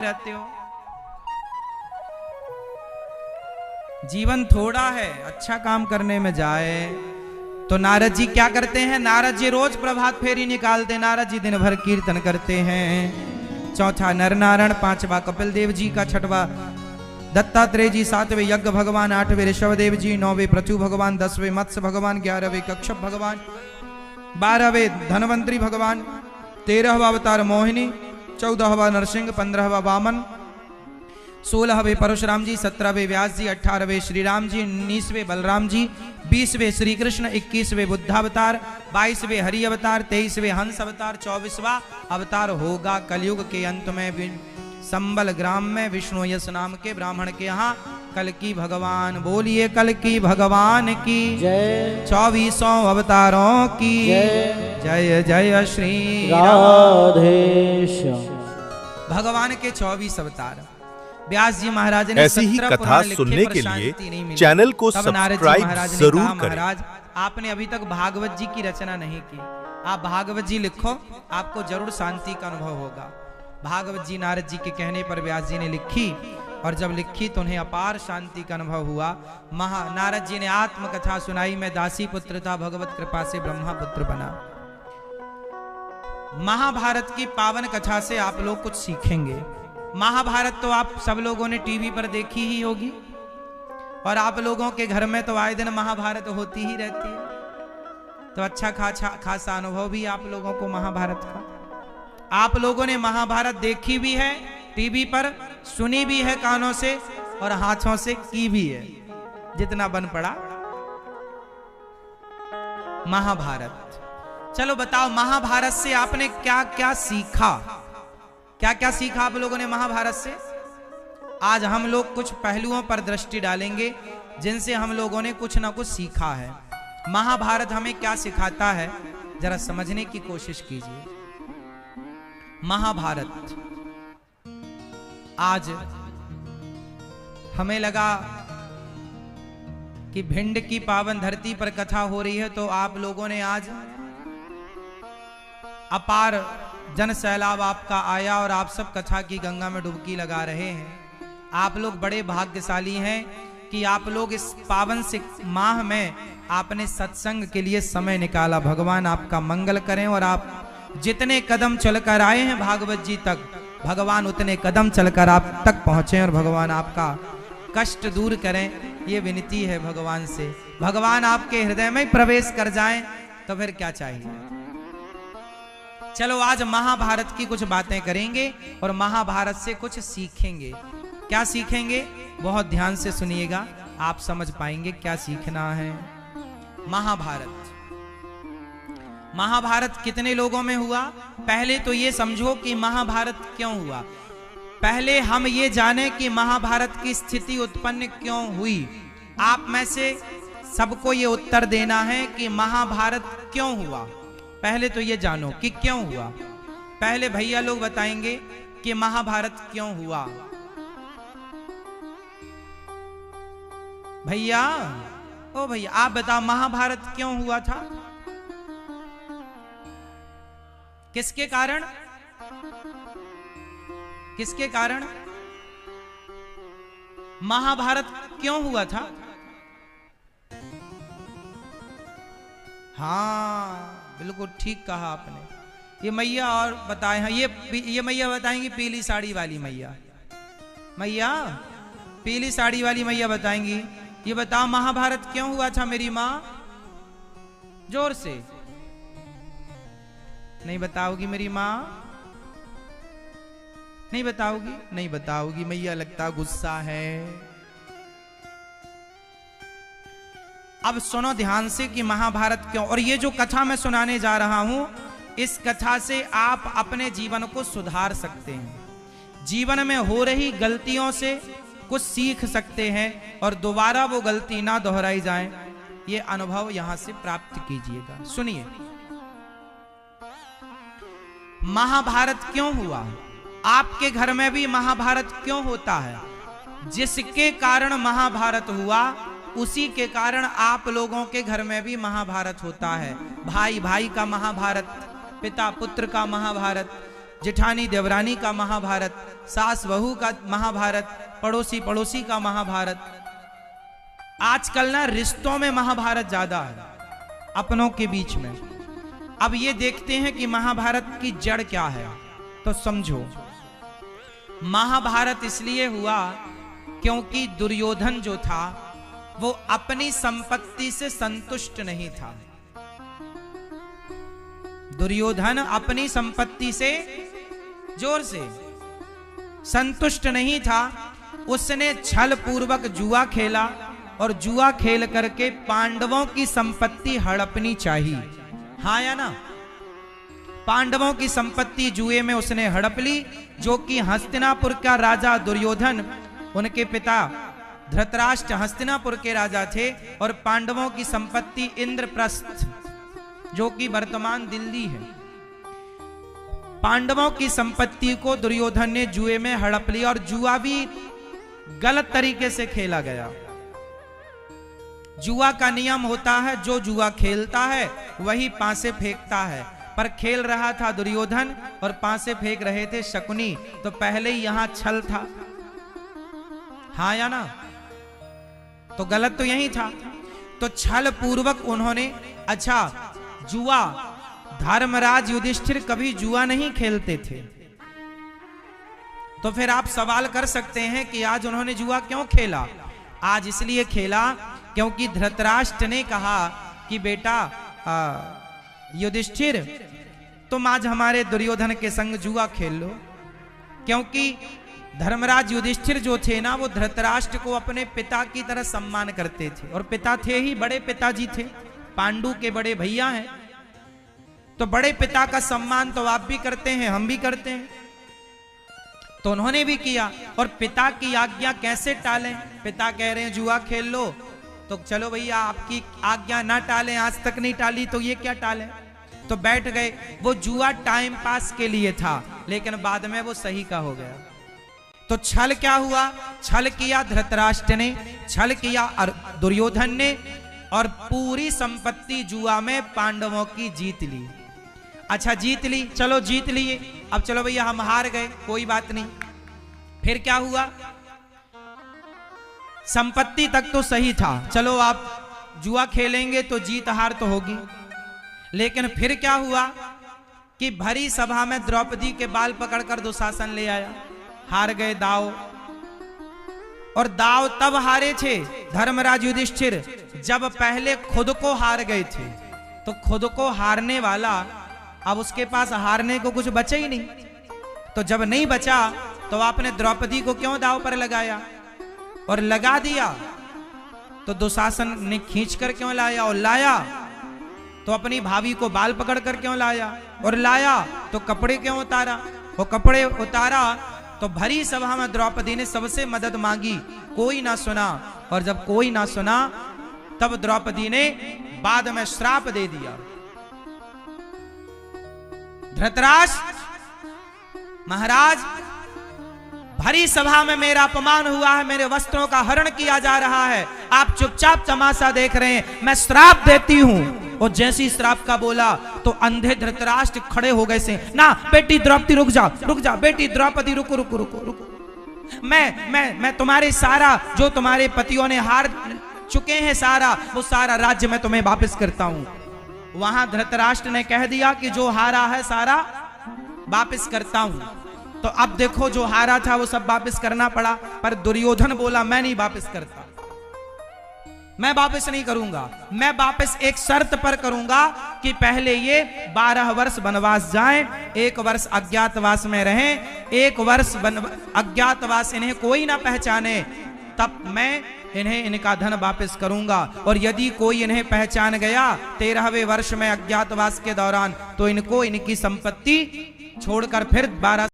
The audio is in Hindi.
रहते हो। जीवन थोड़ा है, अच्छा काम करने में जाए तो नारद जी क्या करते हैं? नारद जी रोज प्रभात फेरी निकालते, नारद जी दिन भर कीर्तन करते हैं। चौथा नर नारायण, पांचवा कपिल देव जी का, छठवा दत्तात्रेय जी, सातवें यज्ञ भगवान, आठवें ऋषभदेव जी, नौवें पृथु भगवान, 10वें मत्स्य भगवान, 11वें कच्छप भगवान, 12वें धनवंतरी भगवान, 13वां अवतार मोहिनी, 14वां नरसिंह, 15वां वामन, 16वें परशुराम जी, 17वें व्यास जी, 18वें श्री राम जी, 19वें बलराम जी, 20वें श्री कृष्ण, 21वें बुद्धावतार, 22वें हरि अवतार, 23वें हंस अवतार, 24वां अवतार होगा कलयुग के अंत में संबल ग्राम में विष्णु यश नाम के ब्राह्मण के यहाँ कल्कि भगवान। बोलिए कल्कि भगवान की जय। 2400 अवतारों की जय जय श्री राधेश। भगवान के 24 अवतार। व्यास जी महाराज ने ऐसी ही कथा सुनने के लिए चैनल को सब्सक्राइब जरूर करें। महाराज आपने अभी तक भागवत जी की रचना नहीं की, आप भागवत जी लिखो, आपको जरूर शांति का अनुभव होगा। भागवत जी नारद जी के कहने पर व्यास जी ने लिखी, और जब लिखी तो उन्हें अपार शांति का अनुभव हुआ। नारद जी ने आत्मकथा सुनाई, मैं दासी पुत्र था, भगवत कृपा से ब्रह्मा पुत्र बना। महाभारत की पावन कथा से आप लोग कुछ सीखेंगे। महाभारत तो आप सब लोगों ने टीवी पर देखी ही होगी, और आप लोगों के घर में तो आए दिन महाभारत होती ही रहती है, तो अच्छा खासा अनुभव भी आप लोगों को महाभारत का। आप लोगों ने महाभारत देखी भी है टीवी पर, सुनी भी है कानों से, और हाथों से की भी है, जितना बन पड़ा महाभारत। चलो बताओ महाभारत से आपने क्या क्या सीखा? क्या क्या सीखा आप लोगों ने महाभारत से? आज हम लोग कुछ पहलुओं पर दृष्टि डालेंगे जिनसे हम लोगों ने कुछ ना कुछ सीखा है। महाभारत हमें क्या सिखाता है, जरा समझने की कोशिश कीजिए। महाभारत, आज हमें लगा कि भिंड की पावन धरती पर कथा हो रही है, तो आप लोगों ने आज अपार जन सैलाब आपका आया और आप सब कथा की गंगा में डुबकी लगा रहे हैं। आप लोग बड़े भाग्यशाली हैं कि आप लोग इस पावन से माह में आपने सत्संग के लिए समय निकाला। भगवान आपका मंगल करें, और आप जितने कदम चलकर आए हैं भागवत जी तक, भगवान उतने कदम चलकर आप तक पहुंचे, और भगवान आपका कष्ट दूर करें, ये विनती है भगवान से। भगवान आपके हृदय में प्रवेश कर जाएं तो फिर क्या चाहिए। चलो आज महाभारत की कुछ बातें करेंगे और महाभारत से कुछ सीखेंगे। क्या सीखेंगे? बहुत ध्यान से सुनिएगा, आप समझ पाएंगे क्या सीखना है। महाभारत कितने लोगों में हुआ? पहले तो ये समझो कि महाभारत क्यों हुआ। पहले हम ये जाने कि महाभारत की स्थिति उत्पन्न क्यों हुई। आप में से सबको ये उत्तर देना है कि महाभारत क्यों हुआ। पहले तो ये जानो कि क्यों हुआ। पहले भैया लोग बताएंगे कि महाभारत क्यों हुआ। भैया, ओ भैया आप बताओ महाभारत क्यों हुआ था? किसके कारण? किसके कारण महाभारत क्यों हुआ था? हाँ बिल्कुल ठीक कहा आपने। ये मैया और बताए हैं, ये मैया बताएंगी पीली साड़ी वाली मैया। मैया पीली साड़ी वाली मैया बताएंगी, ये बताओ महाभारत क्यों हुआ था मेरी माँ? जोर से नहीं बताओगी मेरी माँ? नहीं बताओगी? नहीं बताओगी मैया, लगता गुस्सा है। अब सुनो ध्यान से कि महाभारत क्यों, और ये जो कथा मैं सुनाने जा रहा हूं, इस कथा से आप अपने जीवन को सुधार सकते हैं। जीवन में हो रही गलतियों से कुछ सीख सकते हैं, और दोबारा वो गलती ना दोहराई जाए, ये अनुभव यहां से प्राप्त कीजिएगा। सुनिए महाभारत क्यों हुआ। आपके घर में भी महाभारत क्यों होता है? जिसके कारण महाभारत हुआ, उसी के कारण आप लोगों के घर में भी महाभारत होता है। भाई भाई का महाभारत, पिता पुत्र का महाभारत, जेठानी देवरानी का महाभारत, सास बहू का महाभारत, पड़ोसी पड़ोसी का महाभारत। आजकल ना रिश्तों में महाभारत ज्यादा है, अपनों के बीच में। अब ये देखते हैं कि महाभारत की जड़ क्या है। तो समझो, महाभारत इसलिए हुआ क्योंकि दुर्योधन जो था वो अपनी संपत्ति से संतुष्ट नहीं था। दुर्योधन अपनी संपत्ति से, जोर से, संतुष्ट नहीं था। उसने छल पूर्वक जुआ खेला और जुआ खेल करके पांडवों की संपत्ति हड़पनी चाहिए। हाँ या ना? पांडवों की संपत्ति जुए में उसने हड़प ली, जो कि हस्तिनापुर का राजा दुर्योधन, उनके पिता धृतराष्ट्र हस्तिनापुर के राजा थे, और पांडवों की संपत्ति इंद्रप्रस्थ, जो कि वर्तमान दिल्ली है, पांडवों की संपत्ति को दुर्योधन ने जुए में हड़प लिया। और जुआ भी गलत तरीके से खेला गया। जुआ का नियम होता है, जो जुआ खेलता है वही पासे फेंकता है, पर खेल रहा था दुर्योधन और पासे फेंक रहे थे शकुनी। तो पहले ही यहां छल था। हाँ या ना? तो गलत तो यही था। तो छल पूर्वक उन्होंने, अच्छा जुआ, धर्मराज युधिष्ठिर कभी जुआ नहीं खेलते थे। तो फिर आप सवाल कर सकते हैं कि आज उन्होंने जुआ क्यों खेला? आज इसलिए खेला क्योंकि धृतराष्ट्र ने कहा कि बेटा युधिष्ठिर, तुम आज हमारे दुर्योधन के संग जुआ खेल लो। क्योंकि धर्मराज युधिष्ठिर जो थे ना, वो धृतराष्ट्र को अपने पिता की तरह सम्मान करते थे, और पिता थे ही, बड़े पिताजी थे, पांडु के बड़े भैया हैं। तो बड़े पिता का सम्मान तो आप भी करते हैं, हम भी करते हैं। तो उन्होंने भी किया। और पिता की आज्ञा कैसे टालें? पिता कह रहे हैं जुआ खेल लो, तो चलो भैया आपकी आज्ञा ना टालें, आज तक नहीं टाली तो ये क्या टालें। तो बैठ गए। वो जुआ टाइम पास के लिए था, लेकिन बाद में वो सही का हो गया। तो छल क्या हुआ? छल किया धृतराष्ट्र ने, छल किया दुर्योधन ने, और पूरी संपत्ति जुआ में पांडवों की जीत ली। अच्छा जीत ली, चलो जीत लिए, अब चलो भैया हम हार गए, कोई बात नहीं। फिर क्या हुआ? संपत्ति तक तो सही था, चलो आप जुआ खेलेंगे तो जीत हार तो होगी। लेकिन फिर क्या हुआ कि भरी सभा में द्रौपदी के बाल पकड़कर दुशासन ले आया। हार गए दाव। और दाव तब हारे थे धर्मराज युधिष्ठिर, जब पहले खुद को हार गए थे। तो खुद को हारने वाला, अब उसके पास हारने को कुछ बचा ही नहीं। तो जब नहीं बचा तो आपने द्रौपदी को क्यों दाव पर लगाया? और लगा दिया तो दुशासन ने खींच कर क्यों लाया? और लाया तो अपनी भाभी को बाल पकड़ कर क्यों लाया? और लाया तो कपड़े क्यों उतारा? वो कपड़े उतारा तो भरी सभा में द्रौपदी ने सबसे मदद मांगी, कोई ना सुना। और जब कोई ना सुना तब द्रौपदी ने बाद में श्राप दे दिया। धृतराष्ट्र महाराज, भरी सभा में मेरा अपमान हुआ है, मेरे वस्त्रों का हरण किया जा रहा है, आप चुपचाप तमाशा देख रहे हैं, मैं श्राप देती हूं। और जैसी श्राप का बोला तो अंधे धृतराष्ट्र खड़े हो गए से, ना बेटी द्रौपदी रुक जा बेटी द्रौपदी रुको रुको रुको रुको, मैं तुम्हारे सारा, जो तुम्हारे पतियों ने हार चुके हैं सारा, वो सारा राज्य मैं तुम्हें वापस करता हूं। वहां धृतराष्ट्र ने कह दिया कि जो हारा है सारा वापस करता हूं। तो अब देखो, जो हारा था वो सब वापस करना पड़ा, पर दुर्योधन बोला मैं नहीं वापस करता, मैं वापस नहीं करूंगा। मैं वापस एक शर्त पर करूंगा कि पहले ये 12 वर्ष वनवास जाएं, 1 वर्ष अज्ञातवास में रहें, 1 वर्ष अज्ञातवास इन्हें कोई ना पहचाने, तब मैं इन्हें इनका धन वापस करूंगा। और यदि कोई इन्हें पहचान गया 13वें वर्ष में अज्ञातवास के दौरान, तो इनको इनकी संपत्ति छोड़कर फिर 12